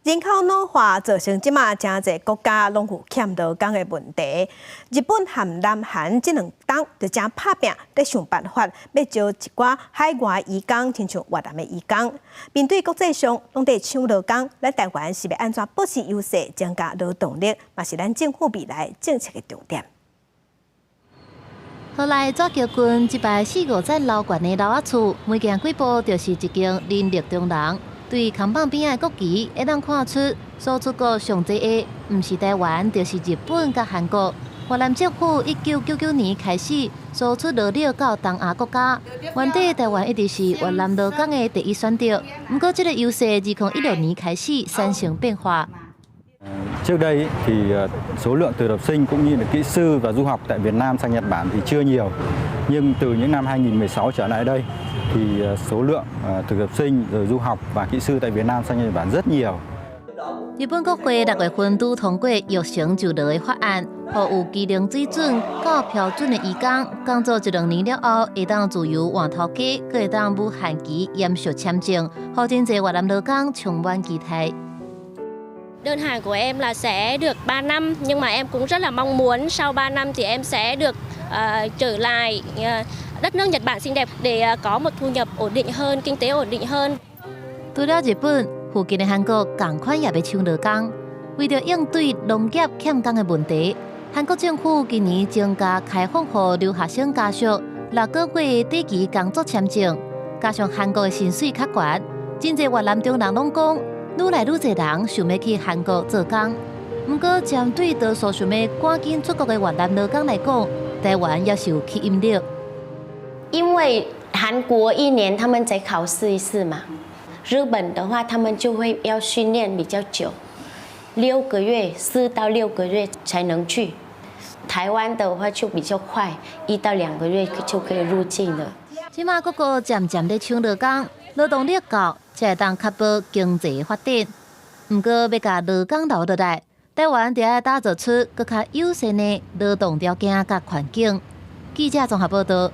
人口老化造成即马真侪国家拢有欠劳工的问题。日本和南韩这两党就正拍拼，在想办法要招一寡海外移工，亲像越南的移工。面对国际上拢在抢劳工，咱台湾是要安怎保持优势，增加劳动力，嘛是咱政府未来政策的重点。后来抓桥军一排4、5层楼悬的楼仔厝，每行几步就是一间人力中人。对扛棒边的国旗，会当看出所出国上济的，毋是台湾，就是日本甲韩国。越南政府1999年开始输出劳力到东亚国家，原底台湾一直是越南劳工的第一选择。不过，这个优势2016年开始产生变化。Trước đây thì số lượng thực tập sinh cũng như là kỹ sư và du học tại Việt Nam sang Nhật Bản thì chưa nhiều. Nhưng từ những năm 2016 trở lại đây thì số lượng thực tập sinh rồi du học và kỹ sư tại Việt Nam sang Nhật Bản rất nhiều. 日本国会6月份拄通过育成就业的法案，让有技能水准到标准的移工，工作1-2年了后，会当自由换头家，佮会当无限期延续签证，让真侪越南劳工充满期待。 Đơn hàng của em là sẽ được 3 năm, nhưng mà em cũng rất là mong muốn sau 3 năm thì em sẽ được trở lại đất nước Nhật Bản xinh đẹp để có một thu nhập ổn định hơn, kinh tế ổn định hơn. 除了日本，附近的韩国同款也要抢劳工。为了应对农业欠工的问题，韩国政府今年增加开放予留学生家属6个月短期工作签证，加上韩国的薪水较悬，真侪越南中人拢讲。 愈来愈侪人想要去韩国做工，不过针对多数想要赶紧出国的越南劳工来讲，台湾也是有吸引力。因为韩国1年他们才考试一次嘛，日本的话他们就会要训练比较久，6个月，4到6个月才能去。台湾的话就比较快，1到2个月就可以入境了。即马各国渐渐在抢劳工，劳动力够。 才会当确保经济发展。不过，要甲劳工留落来，台湾就要打造出更较友善的劳动条件甲环境。记者综合报道。